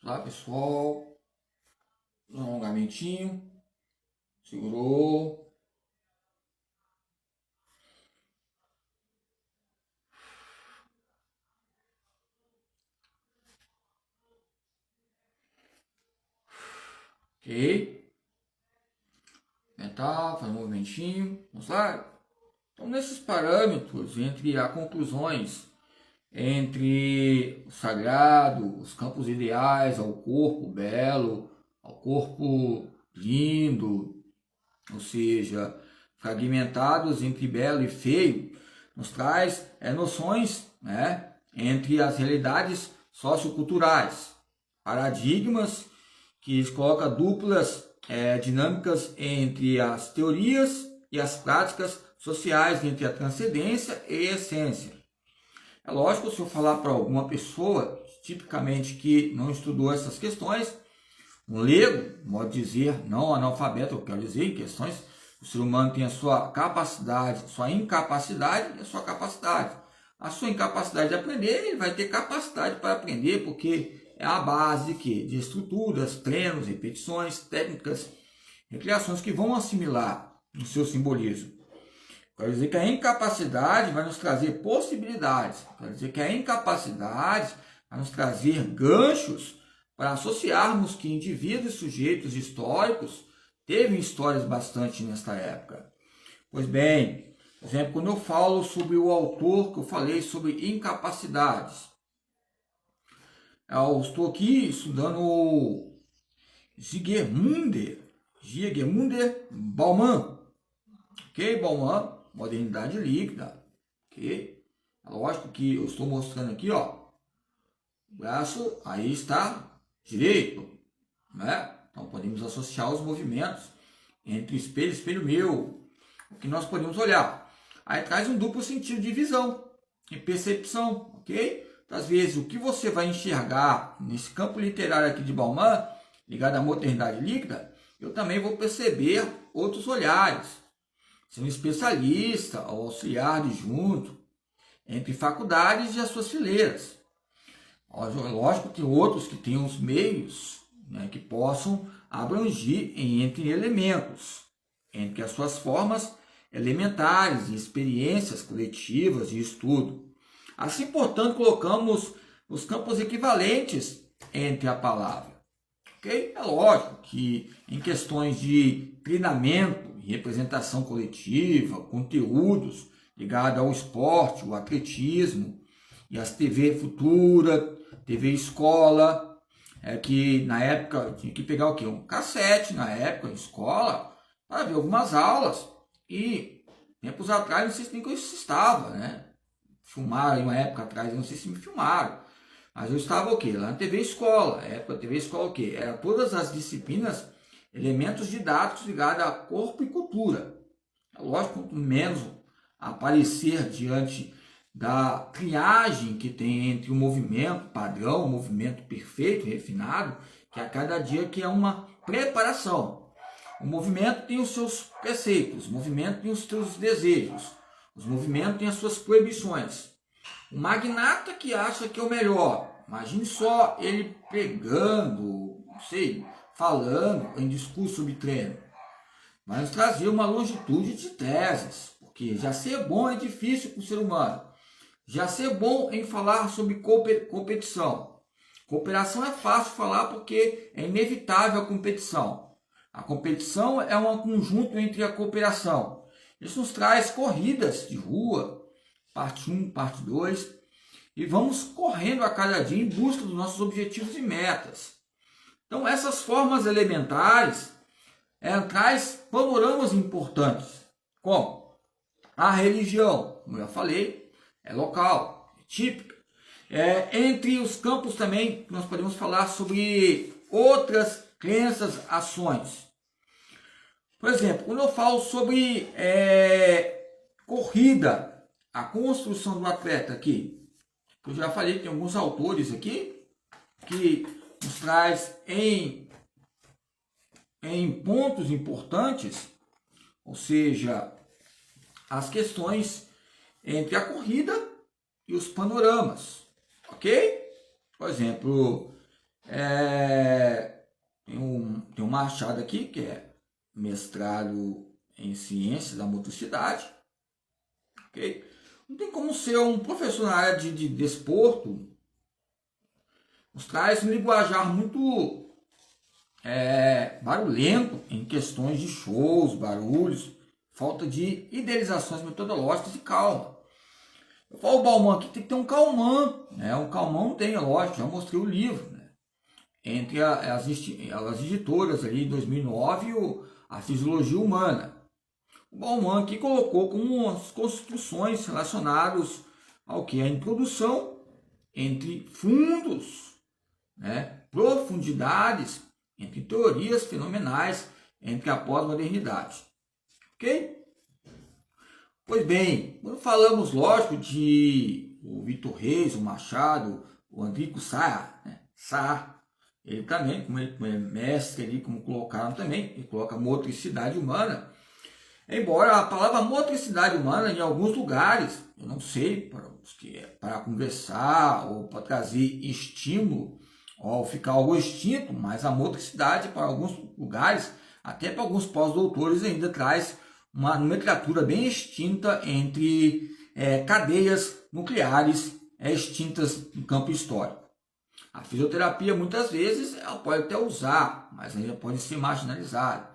Lá, pessoal. Um alongamentinho. Segurou. Ok. Aumentar, fazer um movimentinho. Vamos lá. Então, nesses parâmetros, entre as conclusões, entre o sagrado, os campos ideais, ao corpo belo, ao corpo lindo, ou seja, fragmentados entre belo e feio, nos traz noções, né, entre as realidades socioculturais, paradigmas que coloca duplas dinâmicas entre as teorias e as práticas sociais, entre a transcendência e a essência. É lógico, se eu falar para alguma pessoa, tipicamente que não estudou essas questões, um leigo, modo de dizer, não analfabeto, eu quero dizer, em questões, o ser humano tem a sua capacidade, sua incapacidade e a sua capacidade. A sua incapacidade de aprender, ele vai ter capacidade para aprender, porque é a base de quê? De estruturas, treinos, repetições, técnicas, recriações que vão assimilar no seu simbolismo. Quer dizer que a incapacidade vai nos trazer possibilidades. Quer dizer que a incapacidade vai nos trazer ganchos para associarmos que indivíduos e sujeitos históricos teve histórias bastante nesta época. Pois bem, por exemplo, quando eu falo sobre o autor que eu falei sobre incapacidades, eu estou aqui estudando Zygmunder Bauman, ok? Bauman, modernidade líquida, ok? É lógico que eu estou mostrando aqui, ó, o braço aí está direito, né? Então podemos associar os movimentos entre espelho e espelho meu, o que nós podemos olhar. Aí traz um duplo sentido de visão e percepção, ok? Então, às vezes o que você vai enxergar nesse campo literário aqui de Bauman, ligado à modernidade líquida, eu também vou perceber outros olhares. Ser um especialista ou auxiliar de junto entre faculdades e as suas fileiras. Lógico que tem outros que têm os meios, né, que possam abranger entre elementos, entre as suas formas elementares e experiências coletivas de estudo. Assim, portanto, colocamos os campos equivalentes entre a palavra. Okay? É lógico que em questões de treinamento e representação coletiva, conteúdos ligados ao esporte, o atletismo e as TV Futura, TV Escola, que na época tinha que pegar o quê? Um cassete na época, em escola, para ver algumas aulas. E tempos atrás, não sei se nem que eu estava, né? Filmaram uma época atrás, não sei se me filmaram. Mas eu estava o quê? Lá na TV Escola. Época TV Escola o quê? Era todas as disciplinas, elementos didáticos ligados a corpo e cultura. É lógico, quanto menos aparecer diante da triagem que tem entre o movimento padrão, o movimento perfeito, refinado, que a cada dia que é uma preparação. O movimento tem os seus preceitos, o movimento tem os seus desejos, os movimentos têm as suas proibições. O magnata que acha que é o melhor, imagine só ele pregando, não sei, falando em discurso sobre treino. Vai nos trazer uma longitude de teses, porque já ser bom é difícil para o ser humano. Já ser bom em falar sobre competição. Cooperação é fácil falar porque é inevitável a competição. A competição é um conjunto entre a cooperação. Isso nos traz corridas de rua, parte 1, parte 2, e vamos correndo a cada dia em busca dos nossos objetivos e metas. Então, essas formas elementares traz panoramas importantes, como a religião, como eu já falei, é local, é típica. Entre os campos também, nós podemos falar sobre outras crenças, ações. Por exemplo, quando eu falo sobre corrida, a construção do atleta aqui, eu já falei que tem alguns autores aqui que nos traz em pontos importantes, ou seja, as questões entre a corrida e os panoramas, ok? Por exemplo, Tem um Machado aqui, que é mestrado em Ciências da Motricidade. Ok? Não tem como ser um professor na área de desporto. Nos traz um linguajar muito barulhento em questões de shows, barulhos, falta de idealizações metodológicas e calma. Eu falo o Bauman aqui, tem que ter um calmã, né? Um calmã não tem, é lógico, já mostrei o livro, né? Entre as editoras ali em 2009 a Fisiologia Humana. O Bauman aqui colocou como as construções relacionadas ao que? A introdução entre fundos, né? Profundidades, entre teorias fenomenais, entre a pós-modernidade. Ok? Pois bem, quando falamos, lógico, de o Vitor Reis, o Machado, o Enrico Sá, né? Sá, ele também, como ele é mestre ali, como colocaram também, ele coloca motricidade humana. Embora a palavra motricidade humana, em alguns lugares, eu não sei, para conversar ou para trazer estímulo, ou ficar algo extinto, mas a motricidade para alguns lugares, até para alguns pós-doutores, ainda traz uma nomenclatura bem extinta entre cadeias nucleares extintas no campo histórico. A fisioterapia, muitas vezes, ela pode até usar, mas ainda pode ser marginalizada.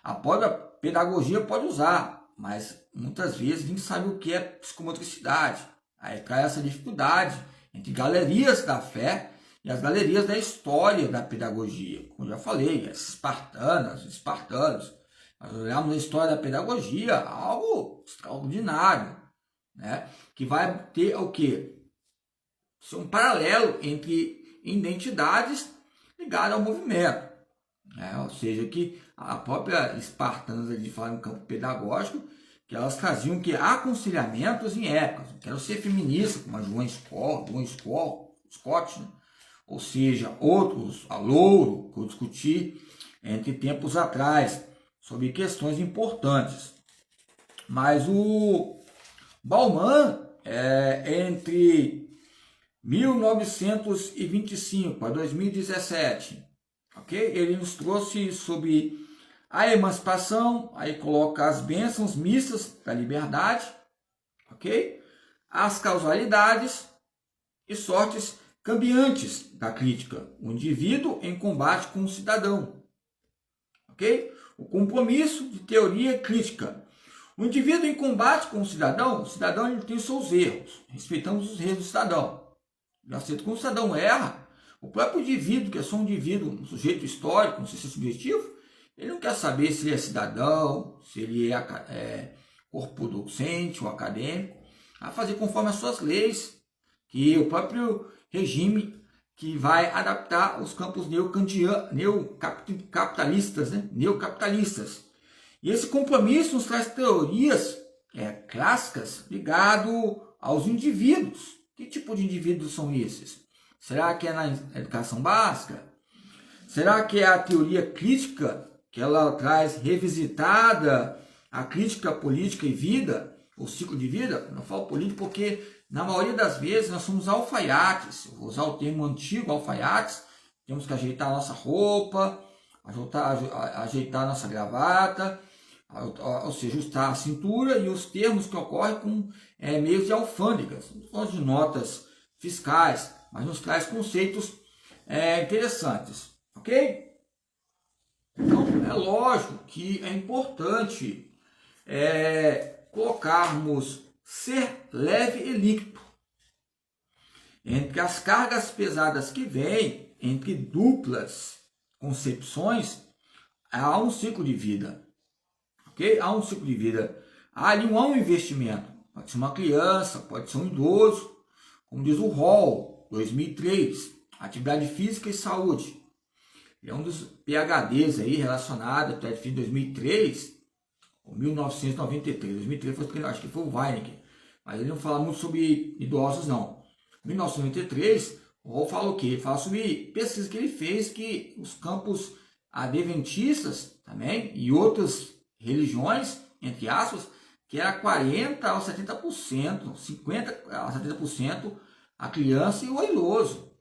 A própria pedagogia pode usar, mas muitas vezes a gente sabe o que é psicomotricidade. Aí traz essa dificuldade entre galerias da fé e as galerias da história da pedagogia. Como eu já falei, as espartanos. Nós olhamos a história da pedagogia, algo extraordinário, né? Que vai ter o quê? Ser um paralelo entre identidades ligadas ao movimento, né? Ou seja, que a própria Espartanas, ali fala no campo pedagógico, que elas traziam que aconselhamentos em épocas. Não quero ser feminista, como a Joan Scott, né? Ou seja, outros, a Louro, que eu discuti entre tempos atrás, sobre questões importantes. Mas o Bauman, entre 1925 a 2017, ok? Ele nos trouxe sobre a emancipação, aí coloca as bênçãos mistas da liberdade, ok? As causalidades e sortes cambiantes da crítica, o indivíduo em combate com o cidadão, ok? O compromisso de teoria crítica. O indivíduo em combate com o cidadão ele tem os seus erros, respeitamos os erros do cidadão. Eu aceito que o cidadão erra, o próprio indivíduo, que é só um indivíduo, um sujeito histórico, um sujeito subjetivo, ele não quer saber se ele é cidadão, se ele é corpo docente ou acadêmico, a fazer conforme as suas leis, que o próprio regime que vai adaptar os campos neocapitalistas, né? Neocapitalistas. E esse compromisso nos traz teorias clássicas ligado aos indivíduos. Que tipo de indivíduos são esses? Será que é na educação básica? Será que é a teoria crítica, que ela traz revisitada a crítica política e vida, o ciclo de vida? Eu não falo político porque, na maioria das vezes, nós somos alfaiates. Eu vou usar o termo antigo, alfaiates. Temos que ajeitar a nossa roupa, ajeitar a nossa gravata, ou seja, ajustar a cintura e os termos que ocorrem com meios de alfândegas, não falamos de notas fiscais, mas nos traz conceitos interessantes, ok? Então, é lógico que é importante colocarmos ser leve e líquido. Entre as cargas pesadas que vêm, entre duplas concepções, há um ciclo de vida. Okay? Há um ciclo de vida. Há ali um investimento. Pode ser uma criança, pode ser um idoso. Como diz o Hall, 2003, Atividade Física e Saúde. Ele é um dos PhDs aí relacionado à atividade física de 2003, ou 1993. 2003 foi, acho que foi o Weinicke. Mas ele não fala muito sobre idosos, não. 1993, o Hall fala o quê? Ele fala sobre pesquisa que ele fez, que os campos adventistas também, e outras religiões, entre aspas, que era 40% a 70%, 50% a 70% a criança e o idoso.